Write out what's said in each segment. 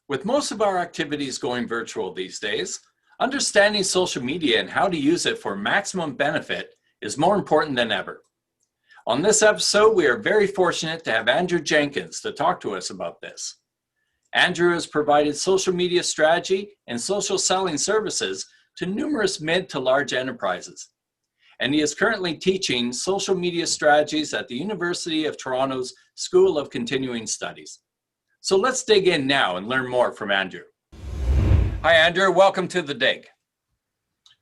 With most of our activities going virtual these days, understanding social media and how to use it for maximum benefit is more important than ever. On this episode, we are very fortunate to have Andrew Jenkins to talk to us about this. Andrew has provided social media strategy and social selling services to numerous mid to large enterprises. And he is currently teaching social media strategies at the University of Toronto's School of Continuing Studies. So let's dig in now and learn more from Andrew. Hi, Andrew. Welcome to The Dig.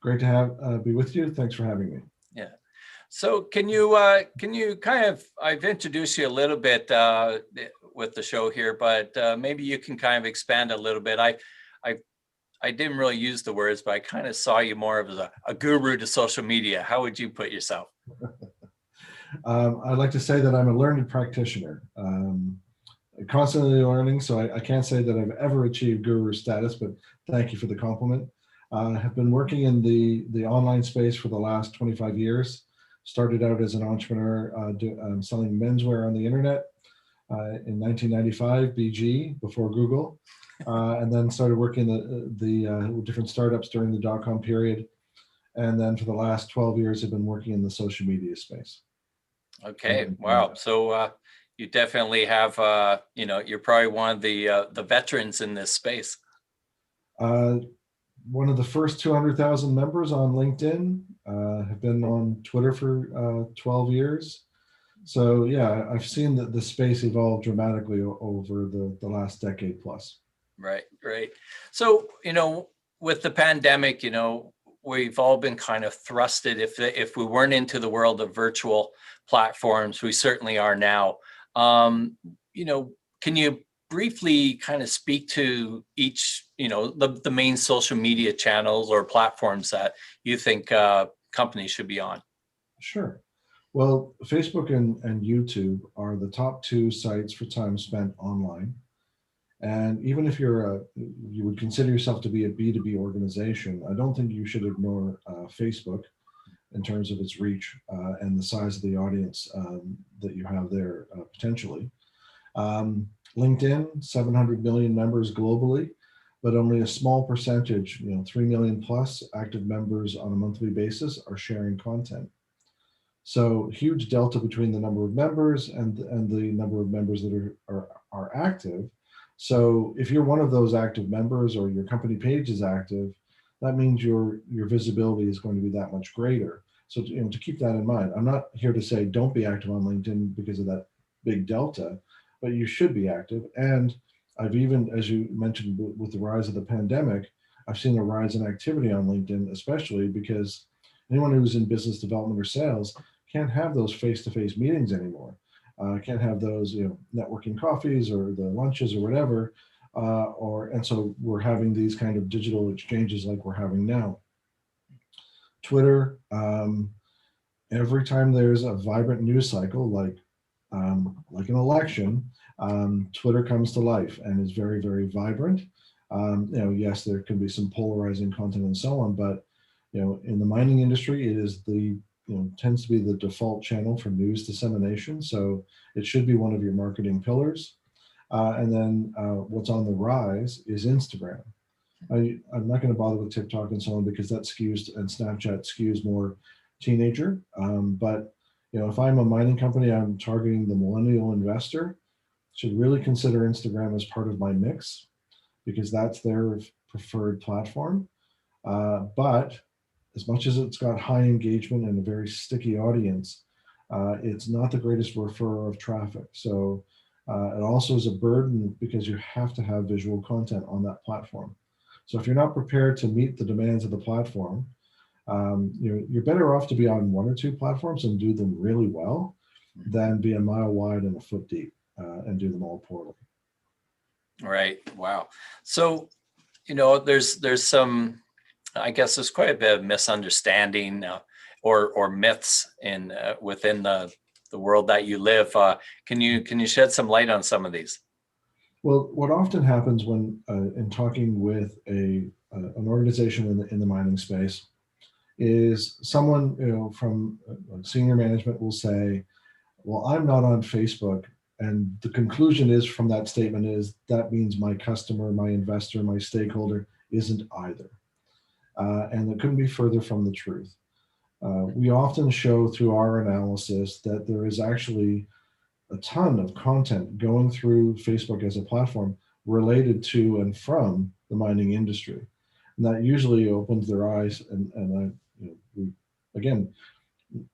Great to be with you. Thanks for having me. Yeah. So can you kind of, I've introduced you a little bit with the show here, but maybe you can kind of expand a little bit. I didn't really use the words, but I kind of saw you more of as a guru to social media. How would you put yourself? I'd like to say that I'm a learned practitioner. Constantly learning, so I can't say that I've ever achieved guru status, but thank you for the compliment. I have been working in the online space for the last 25 years. Started out as an entrepreneur selling menswear on the internet in 1995, BG, before Google, and then started working the different startups during the dot-com period. And then for the last 12 years, I've been working in the social media space. Okay, wow. So you definitely have, you're probably one of the veterans in this space. One of the first 200,000 members on LinkedIn, have been on Twitter for 12 years. So yeah, I've seen the space evolve dramatically over the last decade plus. Right. So, with the pandemic, we've all been kind of thrusted. If we weren't into the world of virtual platforms, we certainly are now. Can you briefly kind of speak to each, the main social media channels or platforms that you think companies should be on? Sure. Well, Facebook and YouTube are the top two sites for time spent online. And even if you would consider yourself to be a B2B organization, I don't think you should ignore Facebook in terms of its reach and the size of the audience that you have there potentially. LinkedIn, 700 million members globally, but only a small percentage, 3 million plus active members on a monthly basis are sharing content. So huge delta between the number of members and the number of members that are active. So if you're one of those active members or your company page is active, that means your visibility is going to be that much greater. So to keep that in mind, I'm not here to say don't be active on LinkedIn because of that big delta, but you should be active. And I've even, as you mentioned, with the rise of the pandemic, I've seen a rise in activity on LinkedIn, especially because anyone who's in business development or sales can't have those face-to-face meetings anymore. Can't have those, networking coffees or the lunches or whatever. And so we're having these kind of digital exchanges like we're having now. Twitter, every time there's a vibrant news cycle, like an election, Twitter comes to life and is very, very vibrant. Yes, there can be some polarizing content and so on, but in the mining industry, it is tends to be the default channel for news dissemination. So it should be one of your marketing pillars. And then what's on the rise is Instagram. I'm not going to bother with TikTok and so on because that skews, and Snapchat skews more teenager. But if I'm a mining company, I'm targeting the millennial investor, should really consider Instagram as part of my mix because that's their preferred platform. But as much as it's got high engagement and a very sticky audience, it's not the greatest referrer of traffic. So it also is a burden because you have to have visual content on that platform. So if you're not prepared to meet the demands of the platform, you're better off to be on one or two platforms and do them really well than be a mile wide and a foot deep and do them all poorly. Right. Wow. So, there's some, I guess there's quite a bit of misunderstanding or myths within the world that you live. Can you shed some light on some of these? Well, what often happens when in talking with an organization in the mining space is someone from senior management will say, well, I'm not on Facebook and the conclusion is from that statement is that means my customer, my investor, my stakeholder isn't either. And it couldn't be further from the truth. We often show through our analysis that there is actually a ton of content going through Facebook as a platform related to and from the mining industry. And that usually opens their eyes. Again,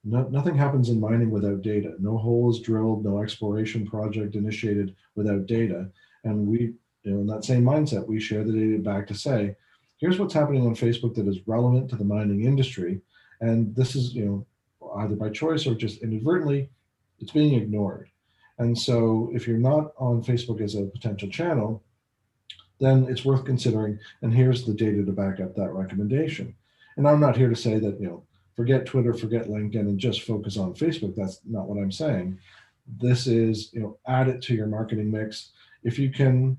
nothing happens in mining without data. No hole is drilled, no exploration project initiated without data. And we, in that same mindset, we share the data back to say, here's what's happening on Facebook that is relevant to the mining industry. And this is, either by choice or just inadvertently, it's being ignored. And so if you're not on Facebook as a potential channel, then it's worth considering. And here's the data to back up that recommendation. And I'm not here to say that, forget Twitter, forget LinkedIn, and just focus on Facebook. That's not what I'm saying. This is, add it to your marketing mix. If you can,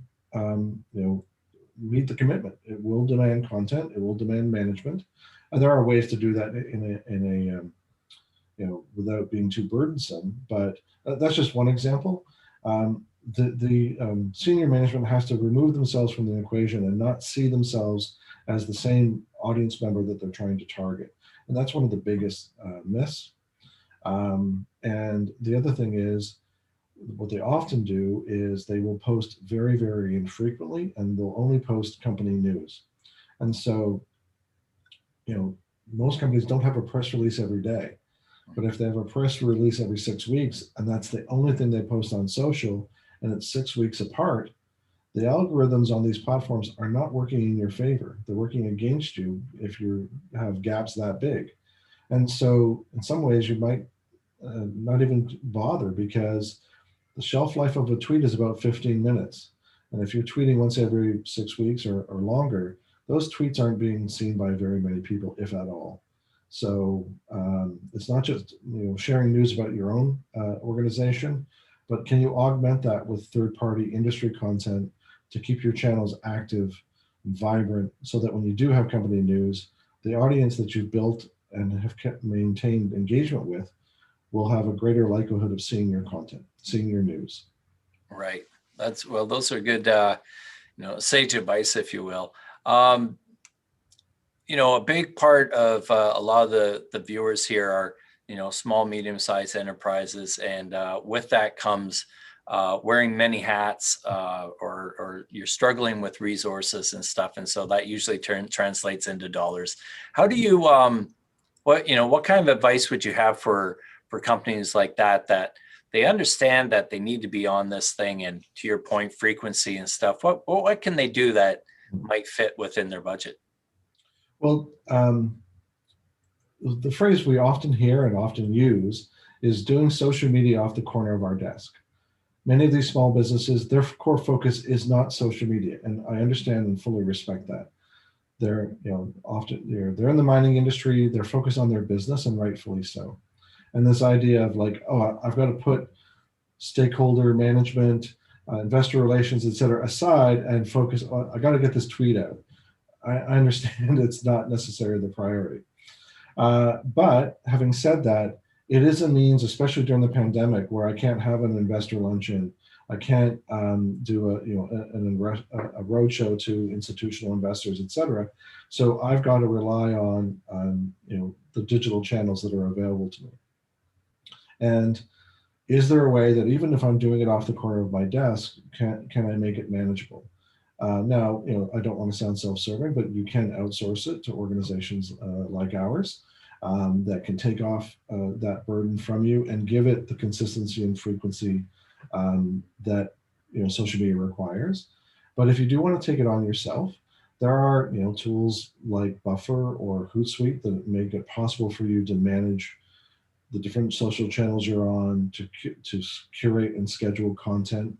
meet the commitment, it will demand content, it will demand management. And there are ways to do that in a without being too burdensome, but that's just one example. The senior management has to remove themselves from the equation and not see themselves as the same audience member that they're trying to target. And that's one of the biggest myths. And the other thing is, what they often do is they will post very, very infrequently, and they'll only post company news. And so, most companies don't have a press release every day. But if they have a press release every 6 weeks, and that's the only thing they post on social, and it's 6 weeks apart, the algorithms on these platforms are not working in your favor. They're working against you if you have gaps that big. And so in some ways you might not even bother, because the shelf life of a tweet is about 15 minutes. And if you're tweeting once every 6 weeks or longer, those tweets aren't being seen by very many people, if at all. So it's not just sharing news about your own organization, but can you augment that with third-party industry content to keep your channels active and vibrant, so that when you do have company news, the audience that you've built and have kept maintained engagement with will have a greater likelihood of seeing your content, seeing your news. Right. Those are good, sage advice, if you will. A big part of a lot of the viewers here are, small, medium-sized enterprises. And with that comes wearing many hats, or you're struggling with resources and stuff. And so that usually translates into dollars. How do you, what kind of advice would you have for companies like that they understand that they need to be on this thing, and to your point, frequency and stuff? What can they do that might fit within their budget? Well, the phrase we often hear and often use is doing social media off the corner of our desk. Many of these small businesses, their core focus is not social media, and I understand and fully respect that. They're, often they're in the mining industry, they're focused on their business, and rightfully so. And this idea of like, oh, I've got to put stakeholder management, investor relations, et cetera, aside and focus on, I got to get this tweet out. I understand it's not necessarily the priority. But having said that, it is a means, especially during the pandemic, where I can't have an investor luncheon. I can't do a roadshow to institutional investors, et cetera. So I've got to rely on the digital channels that are available to me. And is there a way that even if I'm doing it off the corner of my desk, can I make it manageable? Now, I don't want to sound self-serving, but you can outsource it to organizations like ours that can take off that burden from you and give it the consistency and frequency that social media requires. But if you do want to take it on yourself, there are tools like Buffer or Hootsuite that make it possible for you to manage the different social channels you're on, to curate and schedule content.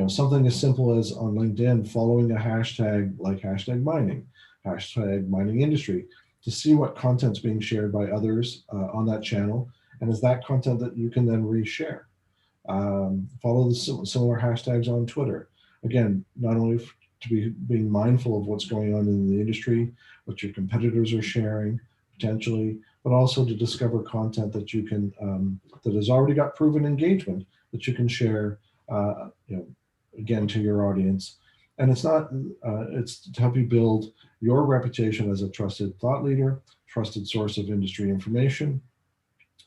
Something as simple as on LinkedIn, following a hashtag like #mining, #mining industry, to see what content's being shared by others on that channel. And is that content that you can then reshare? Follow the similar hashtags on Twitter. Again, not only to be being mindful of what's going on in the industry, what your competitors are sharing potentially, but also to discover content that you can, that has already got proven engagement that you can share again, to your audience. And it's not, it's to help you build your reputation as a trusted thought leader, trusted source of industry information,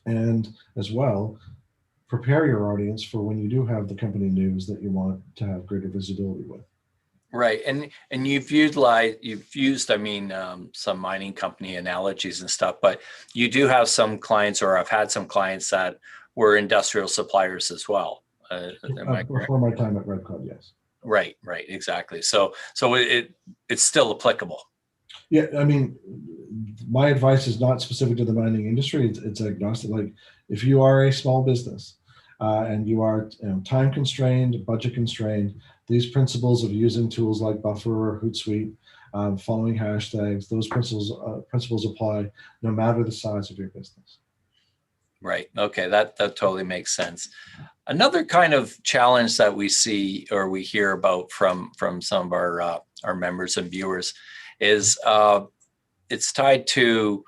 and as well, prepare your audience for when you do have the company news that you want to have greater visibility with. Right, and you've used, I mean, some mining company analogies and stuff, but you do have some clients, or I've had some clients that were industrial suppliers as well. Am I correct? Before my time at Red Cloud, yes. Right, exactly. So it's still applicable. Yeah, I mean, my advice is not specific to the mining industry. It's agnostic. Like, if you are a small business and you are time constrained, budget constrained, these principles of using tools like Buffer or Hootsuite, following hashtags, those principles apply no matter the size of your business. Right. Okay, that totally makes sense. Another kind of challenge that we see or we hear about from some of our members and viewers is it's tied to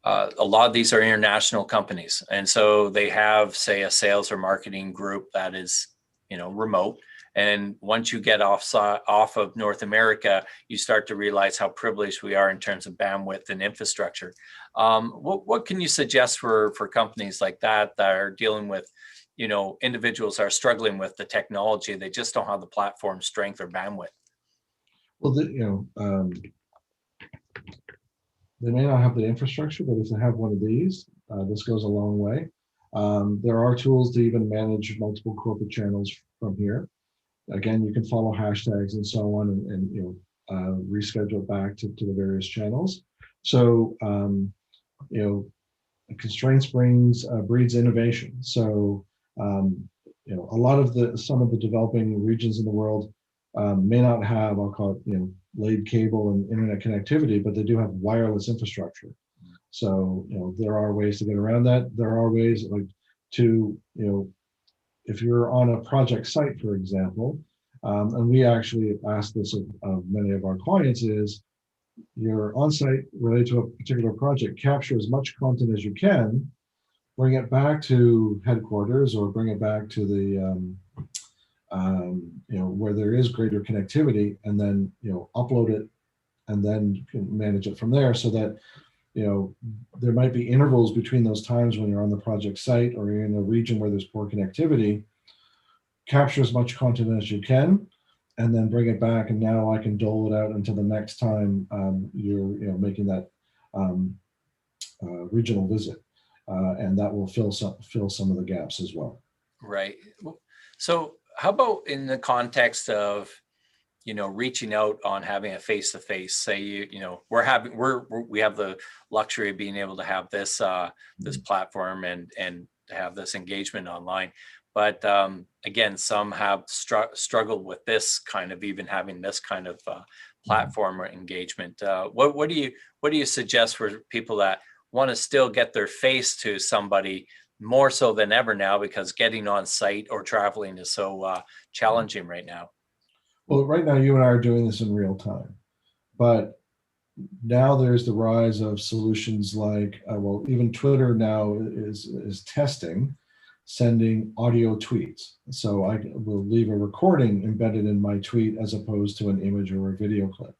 a lot of these are international companies, and so they have, say, a sales or marketing group that is, remote. And once you get off of North America, you start to realize how privileged we are in terms of bandwidth and infrastructure. What can you suggest for companies like that are dealing with, individuals are struggling with the technology? They just don't have the platform strength or bandwidth. Well, they may not have the infrastructure, but if they have one of these, this goes a long way. There are tools to even manage multiple corporate channels from here. Again, you can follow hashtags and so on, and reschedule it back to the various channels. So constraints breeds innovation. So a lot of some of the developing regions in the world may not have, I'll call it, laid cable and internet connectivity, but they do have wireless infrastructure. So there are ways to get around that. There are ways like to if you're on a project site, for example, and we actually ask this of many of our clients, is you're on site related to a particular project, capture as much content as you can, bring it back to headquarters or bring it back to the where there is greater connectivity, and then upload it, and then you can manage it from there, so that there might be intervals between those times when you're on the project site or you're in a region where there's poor connectivity. Capture as much content as you can, and then bring it back, and now I can dole it out until the next time you're making that regional visit, and that will fill some of the gaps as well. Right. So how about in the context of reaching out on having a face-to-face? Say we have the luxury of being able to have this this platform and to have this engagement online. But again, some have struggled with this kind of, even having this kind of platform or engagement. What do you suggest for people that want to still get their face to somebody more so than ever now, because getting on site or traveling is so challenging right now? Well, right now you and I are doing this in real time, but now there's the rise of solutions like, even Twitter now is testing sending audio tweets. So I will leave a recording embedded in my tweet as opposed to an image or a video clip.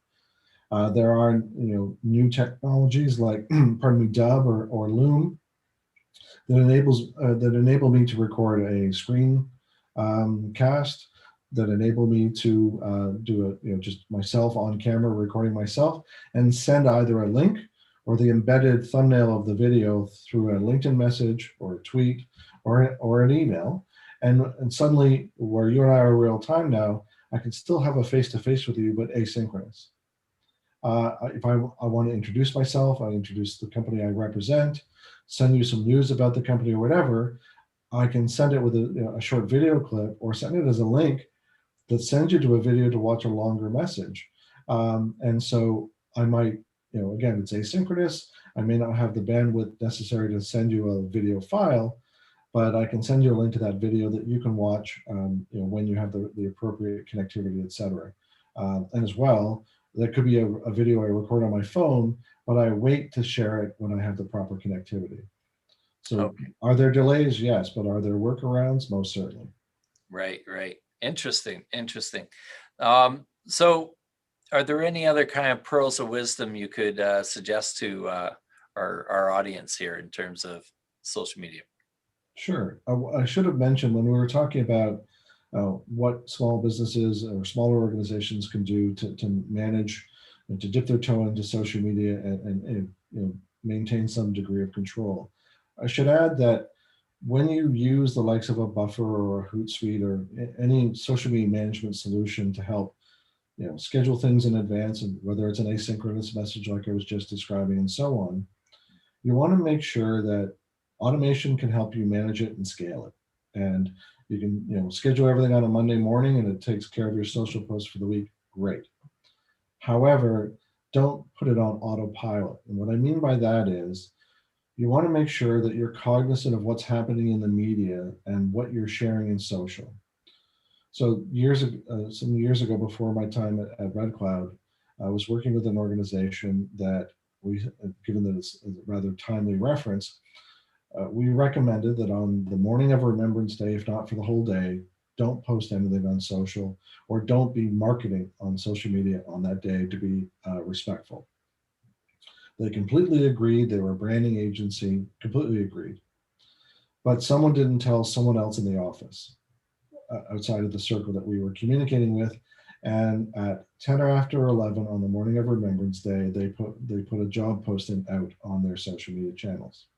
There are new technologies like Dub or Loom that enable me to record a screen cast, that enable me to do just myself on camera recording myself, and send either a link or the embedded thumbnail of the video through a LinkedIn message or a tweet or an email. And suddenly, where you and I are real time now, I can still have a face-to-face with you, but asynchronous. If I want to introduce myself, I introduce the company I represent, send you some news about the company or whatever, I can send it with a short video clip, or send it as a link that sends you to a video to watch a longer message. And so I might, again, it's asynchronous. I may not have the bandwidth necessary to send you a video file, but I can send you a link to that video that you can watch when you have the appropriate connectivity, et cetera. And as well, that could be a video I record on my phone, but I wait to share it when I have the proper connectivity. So Are there delays? Yes, but are there workarounds? Most certainly. Right, right. Interesting, interesting. So are there any other kind of pearls of wisdom you could suggest to our audience here in terms of social media? Sure. I should have mentioned when we were talking about what small businesses or smaller organizations can do to manage and to dip their toe into social media and maintain some degree of control. I should add that when you use the likes of a Buffer or a Hootsuite or any social media management solution to help schedule things in advance, and whether it's an asynchronous message like I was just describing and so on, you want to make sure that automation can help you manage it and scale it. And you can, schedule everything on a Monday morning and it takes care of your social posts for the week. Great. However, don't put it on autopilot. And what I mean by that is you want to make sure that you're cognizant of what's happening in the media and what you're sharing in social. So some years ago, before my time at Red Cloud, I was working with an organization that given that it's a rather timely reference, we recommended that on the morning of Remembrance Day, if not for the whole day, don't post anything on social or don't be marketing on social media on that day, to be respectful. They completely agreed. They were a branding agency, completely agreed. But someone didn't tell someone else in the office outside of the circle that we were communicating with. And at 10 or after 11 on the morning of Remembrance Day, they put a job posting out on their social media channels.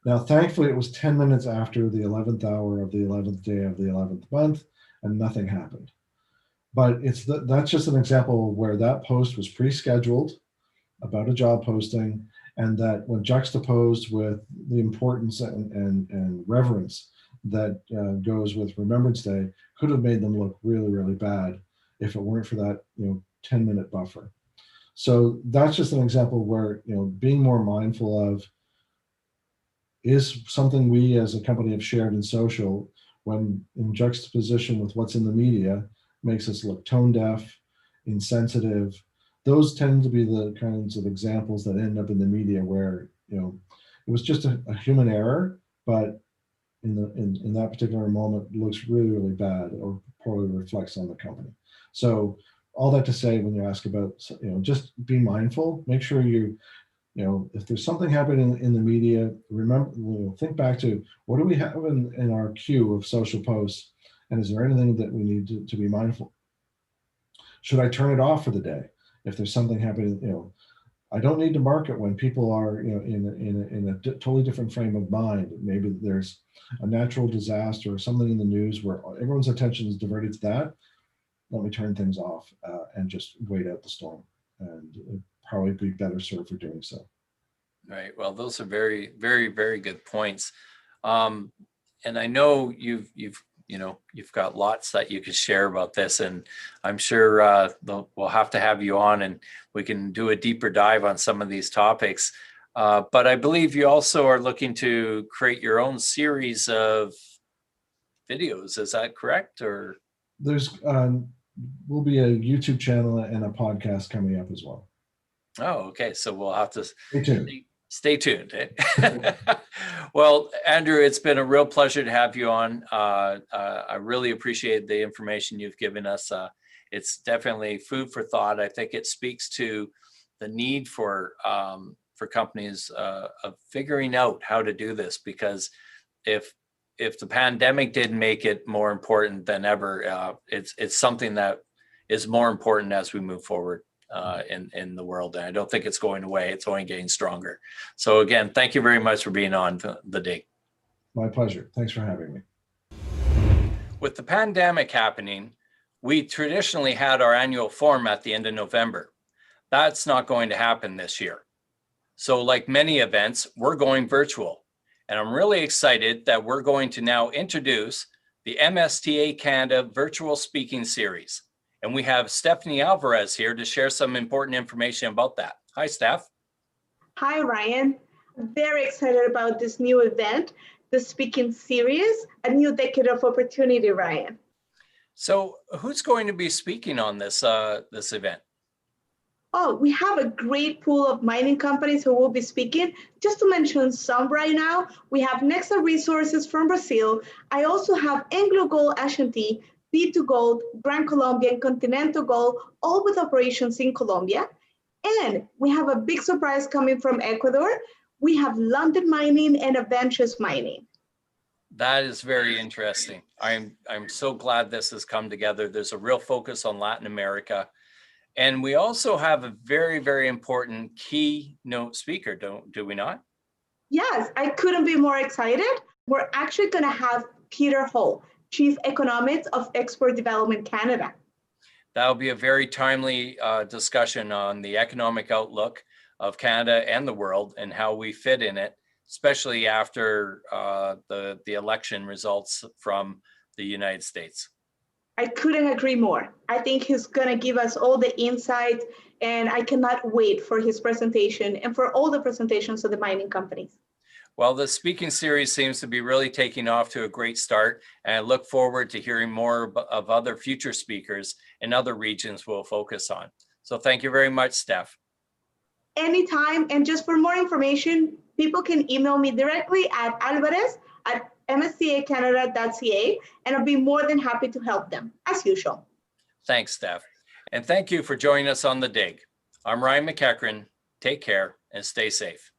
Now, thankfully, it was 10 minutes after the 11th hour of the 11th day of the 11th month, and nothing happened. But that's just an example where that post was pre-scheduled about a job posting, and that when juxtaposed with the importance and reverence that goes with Remembrance Day, could have made them look really, really bad if it weren't for that 10-minute buffer. So that's just an example where being more mindful of is something we as a company have shared in social, when in juxtaposition with what's in the media, makes us look tone deaf, insensitive. Those tend to be the kinds of examples that end up in the media where it was just a human error, but in that particular moment looks really, really bad or poorly reflects on the company. So all that to say, when you ask about just be mindful, make sure if there's something happening in the media, remember, think back to what do we have in our queue of social posts, and is there anything that we need to be mindful? Should I turn it off for the day if there's something happening? I don't need to market when people are in a totally different frame of mind. Maybe there's a natural disaster or something in the news where everyone's attention is diverted to that. Let me turn things off and just wait out the storm, and probably be better served for doing so. Right. Well, those are very, very, very good points. And I know you've got lots that you could share about this, and I'm sure we'll have to have you on and we can do a deeper dive on some of these topics. But I believe you also are looking to create your own series of videos. Is that correct? Or there's will be a YouTube channel and a podcast coming up as well. Oh, okay. So we'll have to Stay tuned. Stay tuned. Well, Andrew, it's been a real pleasure to have you on. I really appreciate the information you've given us. It's definitely food for thought. I think it speaks to the need for companies of figuring out how to do this, because if the pandemic did make it more important than ever, it's something that is more important as we move forward in the world. And I don't think it's going away. It's only getting stronger. So again, thank you very much for being on the Dig. My pleasure. Thanks for having me. With the pandemic happening, we traditionally had our annual forum at the end of November. That's not going to happen this year. So like many events, we're going virtual. And I'm really excited that we're going to now introduce the MSTA Canada Virtual Speaking Series. And we have Stephanie Alvarez here to share some important information about that. Hi, Steph. Hi, Ryan. I'm very excited about this new event, the Speaking Series, a new decade of opportunity, Ryan. So who's going to be speaking on this event? Oh, we have a great pool of mining companies who will be speaking. Just to mention some right now, we have Nexa Resources from Brazil. I also have Anglo Gold Ashanti, B2 Gold, Gran Colombia, and Continental Gold, all with operations in Colombia. And we have a big surprise coming from Ecuador. We have London Mining and Adventures Mining. That is very interesting. I'm so glad this has come together. There's a real focus on Latin America. And we also have a very, very important keynote speaker, do we not? Yes, I couldn't be more excited. We're actually going to have Peter Hull, Chief Economist of Export Development Canada. That'll be a very timely discussion on the economic outlook of Canada and the world and how we fit in it, especially after the election results from the United States. I couldn't agree more. I think he's going to give us all the insights, and I cannot wait for his presentation and for all the presentations of the mining companies. Well, the speaking series seems to be really taking off to a great start, and I look forward to hearing more of other future speakers in other regions we'll focus on. So thank you very much, Steph. Anytime, and just for more information, people can email me directly at alvarez@mstacanada.ca, and I'll be more than happy to help them, as usual. Thanks, Steph. And thank you for joining us on The Dig. I'm Ryan McEachran. Take care and stay safe.